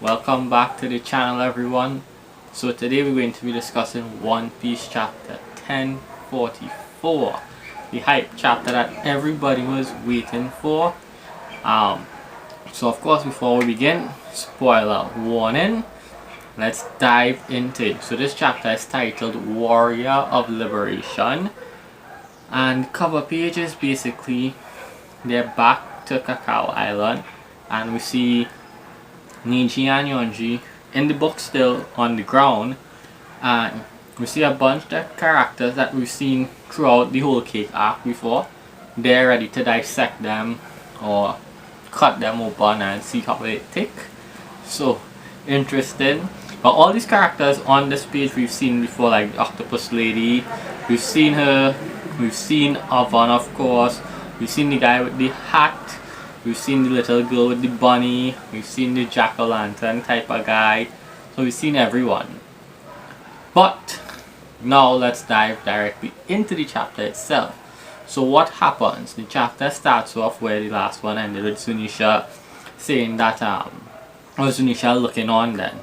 Welcome back to the channel, everyone. So today we're going to be discussing One Piece chapter 1044, the hype chapter that everybody was waiting for. So of course, before we begin, spoiler warning, let's dive into it. So this chapter is titled Warrior of Liberation, and cover page is basically they're back to Cacao Island, and we see Niji and Yonji in the book still on the ground, and we see a bunch of characters that we've seen throughout the whole cake arc before. They're ready to dissect them or cut them open and see how they tick. So interesting. But all these characters on this page we've seen before, like the Octopus Lady, we've seen her, we've seen Avon, of course, we've seen the guy with the hat, we've seen the little girl with the bunny, we've seen the jack-o'-lantern type of guy. So we've seen everyone. But now let's dive directly into the chapter itself. So what happens? The chapter starts off where the last one ended, with Zunisha saying that Zunisha looking on then.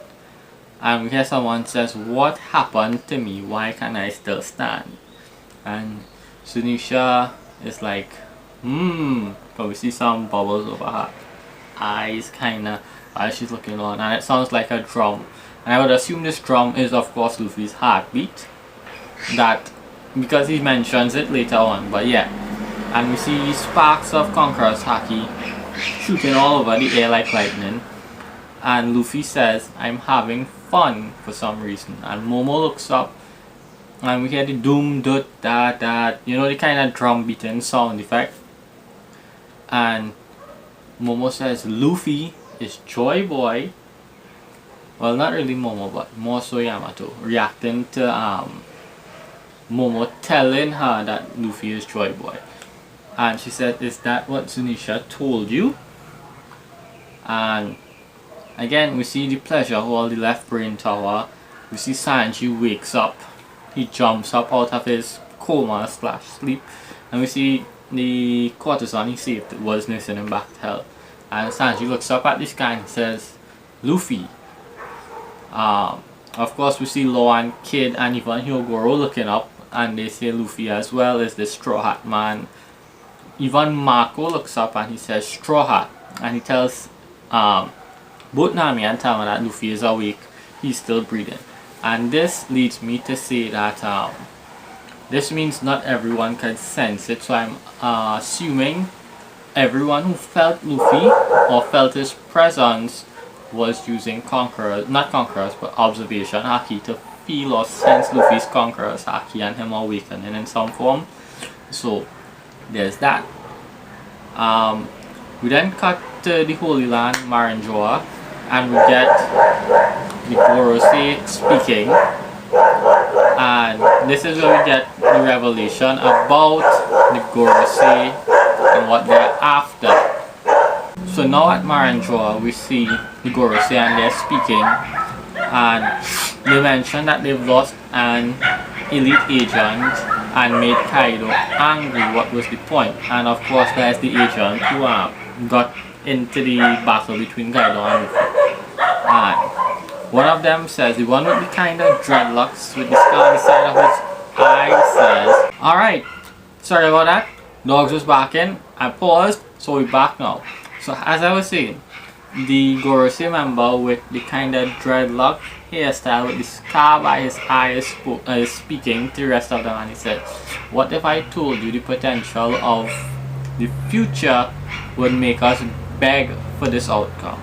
And we hear someone says, "What happened to me? Why can't I still stand?" And Zunisha is like, but we see some bubbles over her eyes kinda while she's looking on, and it sounds like a drum. And I would assume this drum is of course Luffy's heartbeat, that because he mentions it later on, but yeah. And we see sparks of Conqueror's Haki shooting all over the air like lightning, and Luffy says, "I'm having fun" for some reason. And Momo looks up and we hear the doom dut da da, you know, the kind of drum beating sound effect. And Momo says Luffy is Joy Boy. Well, not really Momo, but more so Yamato, reacting to Momo telling her that Luffy is Joy Boy. And she said, "Is that what Zunisha told you?" And again we see the pleasure hall, the left brain tower. We see Sanji wakes up. He jumps up out of his coma / sleep, and we see the courtesan he saved was nursing him back to health. And Sanji looks up at the sky and says, "Luffy." Of course we see Law and Kid and even Hyogoro looking up, and they say Luffy as well is the Straw Hat Man. Even Marco looks up and he says Straw Hat, and he tells both Nami and Tama that Luffy is awake, he's still breathing. And this leads me to say that this means not everyone can sense it, so I'm assuming everyone who felt Luffy or felt his presence was using not Conqueror's, but Observation Haki to feel or sense Luffy's Conqueror's Haki and him awakening in some form. So there's that. We then cut to the Holy Land, Marinjoa, and we get the Gorosei speaking, and this is where we get the revelation about the Gorosei and what they're after. So now at Marinjoa we see the Gorosei and they're speaking, and they mention that they've lost an elite agent and made Kaido angry. What was the point? And of course there's the agent who got into the battle between Kaido and Luffy. And one of them says, the one with the kind of dreadlocks with the skull on the side of his eye says, "Alright, sorry about that, dogs was barking, I paused, so we're back now." So as I was saying, the Gorosei member with the kind of dreadlock hairstyle with the scar by his eye is speaking to the rest of them, and he said, "What if I told you the potential of the future would make us beg for this outcome?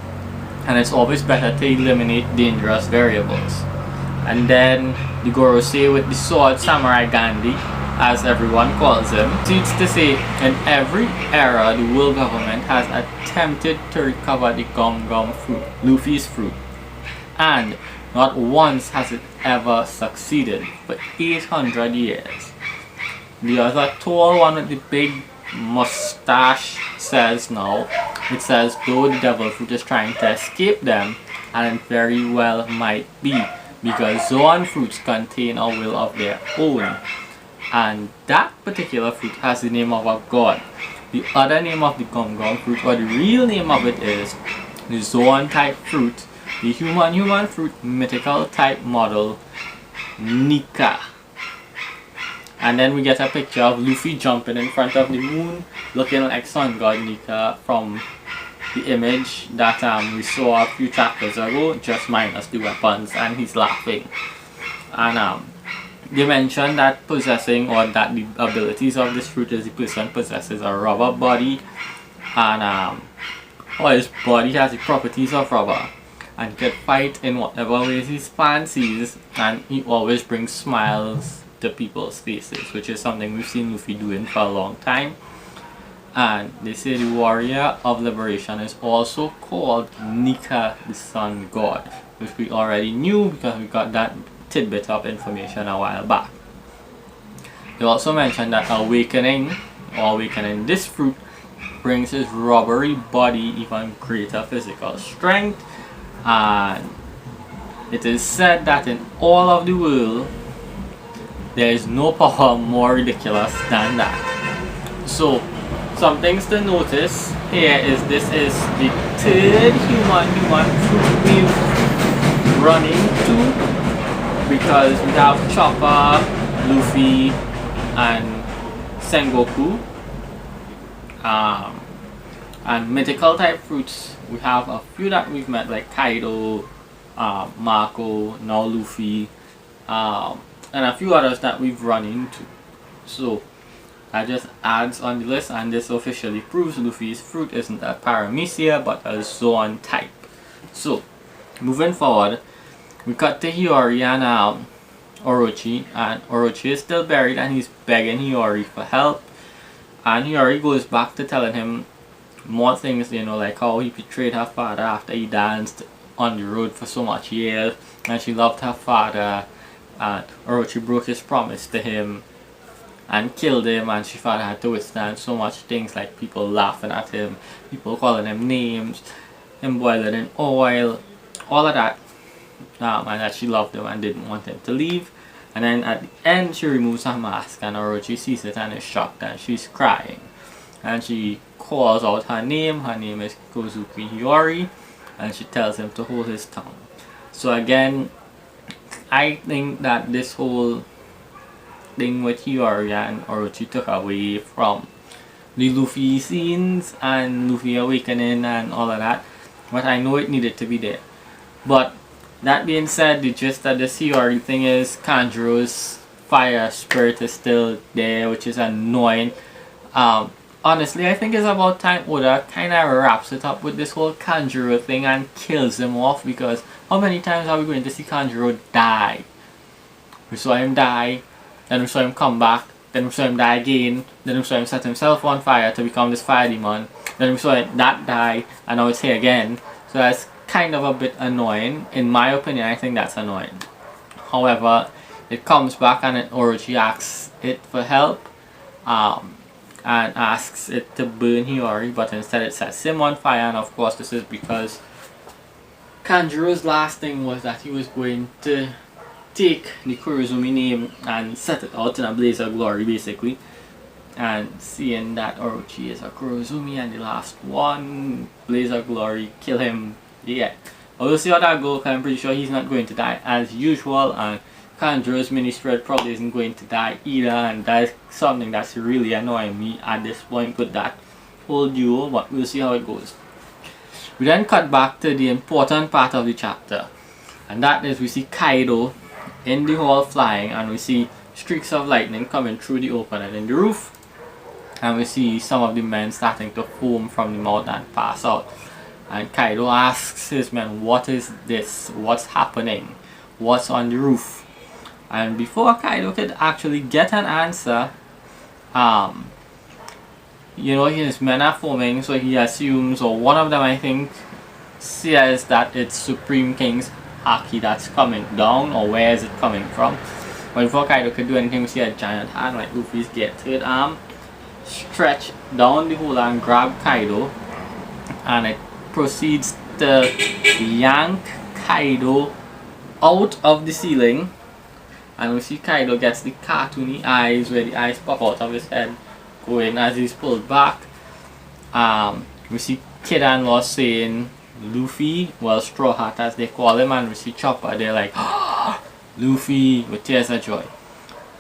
And it's always better to eliminate dangerous variables." And then the Gorosei with the sword, Samurai Gandhi, as everyone calls him, seems to say, "In every era the world government has attempted to recover the Gum Gum fruit, Luffy's fruit, and not once has it ever succeeded for 800 years. The other tall one with the big mustache says now, it says, "Though the devil fruit is trying to escape them, and it very well might be, because Zoan fruits contain a will of their own. And that particular fruit has the name of a god. The other name of the Gum Gum fruit, or the real name of it, is the Zoan type fruit the human fruit mythical type model Nika. And then we get a picture of Luffy jumping in front of the moon, looking like Sun God Nika from the image that we saw a few chapters ago, just minus the weapons, and he's laughing. And they mentioned that possessing, or that the abilities of this fruit is the person possesses a rubber body, and or his body has the properties of rubber and can fight in whatever ways he fancies, and he always brings smiles to people's faces, which is something we've seen Luffy doing for a long time. And they say the warrior of liberation is also called Nika the Sun God, which we already knew because we got that tidbit of information a while back. They also mentioned that awakening this fruit brings his rubbery body even greater physical strength, and it is said that in all of the world there is no power more ridiculous than that. So some things to notice here is this is the third human fruit we've run into, because we have Chopper, Luffy, and Sengoku. And mythical type fruits, we have a few that we've met, like Kaido, Marco, now Luffy, and a few others that we've run into. So that just adds on the list, and this officially proves Luffy's fruit isn't a paramecia but a Zoan type. So moving forward, we cut to Hiyori and Orochi, and Orochi is still buried and he's begging Hiyori for help, and Hiyori goes back to telling him more things, you know, like how he betrayed her father after he danced on the road for so much years, and she loved her father, and Orochi broke his promise to him and killed him, and she father had to withstand so much things like people laughing at him, people calling him names, him boiling in oil, all of that, and that she loved him and didn't want him to leave. And then at the end she removes her mask and Orochi sees it and is shocked and she's crying, and she calls out her name. Her name is Kozuki Hiyori, and she tells him to hold his tongue. So again, I think that this whole thing with Hiyori and Orochi took away from the Luffy scenes and Luffy awakening and all of that, but I know it needed to be there. But that being said, the gist of this Hiyori thing is Kanjuro's fire spirit is still there, which is annoying. Honestly, I think it's about time Oda kind of wraps it up with this whole Kanjuro thing and kills him off, because how many times are we going to see Kanjuro die? We saw him die, then we saw him come back, then we saw him die again, then we saw him set himself on fire to become this fire demon, then we saw that die, and now it's here again. So that's kind of a bit annoying. In my opinion, I think that's annoying. However, it comes back and Orochi asks it for help, and asks it to burn Hiyori, but instead it sets him on fire. And of course this is because Kanjuro's last thing was that he was going to take the Kurozumi name and set it out in a blaze of glory, basically. And seeing that Orochi is a Kurozumi and the last one, blaze of glory, kill him. Yeah, but we'll see how that goes. I'm pretty sure he's not going to die as usual, and Kanjuro's mini spread probably isn't going to die either, and that's something that's really annoying me at this point with that whole duo, but we'll see how it goes. We then cut back to the important part of the chapter, and that is we see Kaido in the hall flying, and we see streaks of lightning coming through the opening in the roof, and we see some of the men starting to foam from the mouth and pass out. And Kaido asks his men, what is this? What's happening? What's on the roof? And before Kaido could actually get an answer, you know, his men are foaming, so he assumes, or one of them I think says that it's Supreme King's Haki that's coming down, or where is it coming from? But before Kaido could do anything, we see a giant hand like Luffy's get third arm stretch down the hole and grab Kaido, and it proceeds to yank Kaido out of the ceiling. And we see Kaido gets the cartoony eyes, where the eyes pop out of his head going as he's pulled back. We see Kid and Law saying Luffy, well, Straw Hat as they call him, and we see Chopper, they're like, Luffy with tears of joy.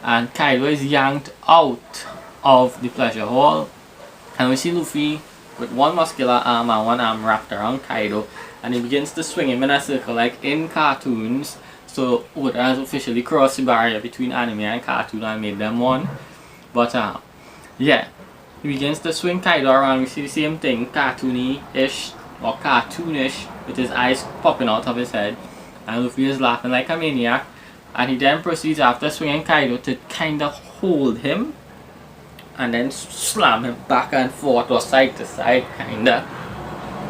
And Kaido is yanked out of the pleasure hall, and we see Luffy with one muscular arm and one arm wrapped around Kaido, and he begins to swing him in a circle like in cartoons. So Oda has officially crossed the barrier between anime and cartoon and made them one. But yeah, he begins to swing Kaido around. We see the same thing, cartoony-ish or cartoonish, with his eyes popping out of his head, and Luffy is laughing like a maniac. And he then proceeds, after swinging Kaido, to kind of hold him and then slam him back and forth or side to side, kinda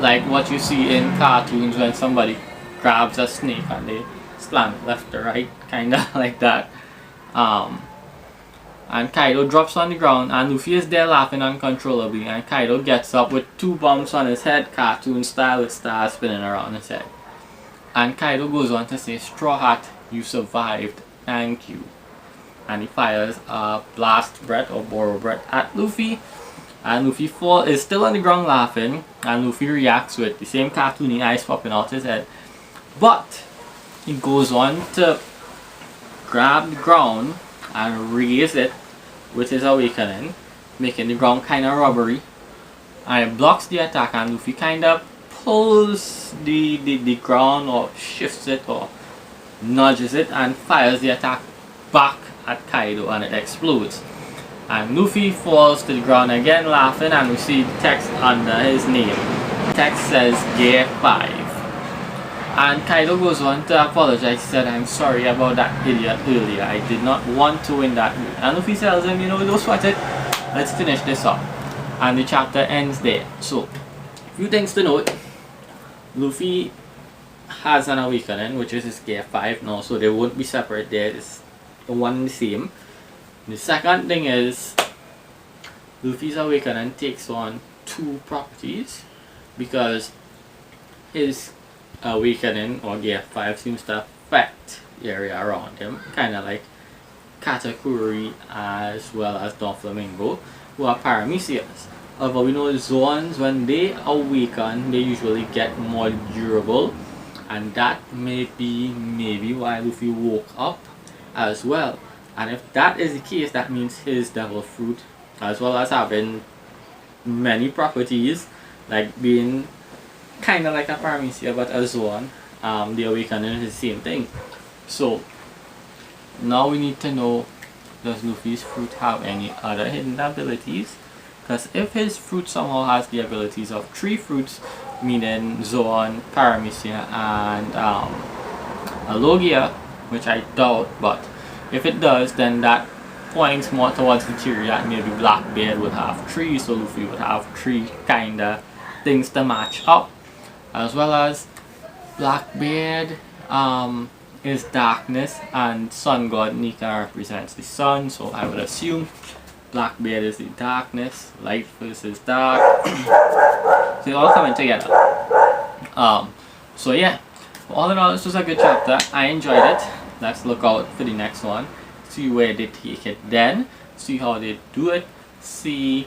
like what you see in cartoons when somebody grabs a snake and they slam it left to right, kinda like that. And Kaido drops on the ground, and Luffy is there laughing uncontrollably, and Kaido gets up with 2 bumps on his head, cartoon style, with stars spinning around his head. And Kaido goes on to say, Straw Hat, you survived, thank you. And he fires a blast breath or borrow breath at Luffy, and Luffy is still on the ground laughing, and Luffy reacts with the same cartoony eyes popping out his head. But he goes on to grab the ground and raise it with his awakening, making the ground kind of rubbery, and it blocks the attack, and Luffy kind of pulls the ground or shifts it or nudges it and fires the attack back at Kaido, and it explodes. And Luffy falls to the ground again laughing, and we see the text under his name. The text says Gear 5. And Kaido goes on to apologize. He said, I'm sorry about that idiot earlier. I did not want to in that mood. And Luffy tells him, you know, don't sweat it. Let's finish this up. And the chapter ends there. So, a few things to note. Luffy has an awakening, which is his Gear 5 now, so they won't be separate there. It's one and the same. The second thing is, Luffy's awakening takes on 2 properties, because his awakening or Gear 5 seems to affect the area around him, kind of like Katakuri as well as Doflamingo, who are Paramecians. However, we know Zoans, when they awaken, they usually get more durable, and that may be maybe why Luffy woke up as well. And if that is the case, that means his Devil Fruit, as well as having many properties, like being kind of like a Paramecia but a Zoan, the awakening is the same thing. So now we need to know, does Luffy's fruit have any other hidden abilities? Because if his fruit somehow has the abilities of 3 fruits, meaning Zoan, Paramecia, and a Logia, which I doubt, but if it does, then that points more towards the theory that maybe Blackbeard would have 3, so Luffy would have 3 kinda things to match up. As well as Blackbeard is darkness, and Sun God Nika represents the sun, so I would assume Blackbeard is the darkness, light versus dark. So they're all coming together. So yeah, all in all, this was a good chapter. I enjoyed it. Let's look out for the next one, see where they take it then, see how they do it, see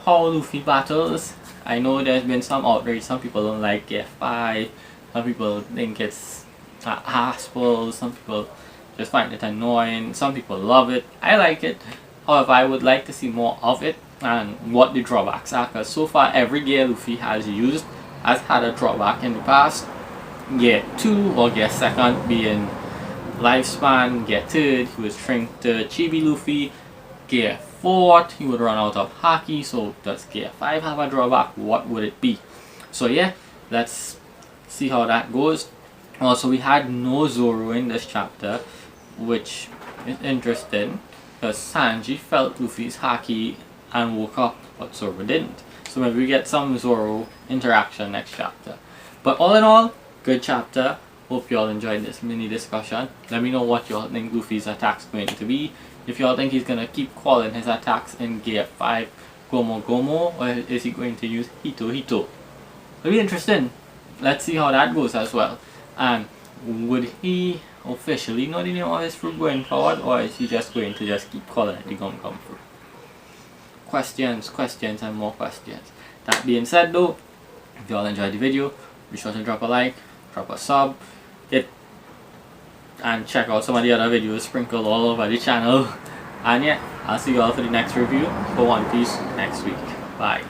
how Luffy battles. I know there's been some outrage. Some people don't like Gear 5, some people think it's haspel, some people just find it annoying, some people love it. I like it. However, I would like to see more of it and what the drawbacks are, because so far every gear Luffy has used has had a drawback in the past. Gear 2 or Gear 2nd being lifespan, Gear 3rd he was shrink to Chibi Luffy, Gear 4th he would run out of Haki. So does Gear 5 have a drawback? What would it be? So yeah, let's see how that goes. Also, we had no Zoro in this chapter, which is interesting because Sanji felt Luffy's Haki and woke up, but Zoro didn't. So maybe we get some Zoro interaction next chapter. But all in all, good chapter. Hope you all enjoyed this mini discussion. Let me know what you all think Luffy's attack's going to be. If you all think he's going to keep calling his attacks in Gear 5 Gomo Gomo, or is he going to use Hito Hito? It'll be interesting. Let's see how that goes as well. And would he officially know the name of his fruit going forward, or is he just going to just keep calling it the Gum Gum fruit? Questions, questions, and more questions. That being said though, if you all enjoyed the video, be sure to drop a like, drop a sub, and check out some of the other videos sprinkled all over the channel. And yeah, I'll see you all for the next review for One Piece next week. Bye.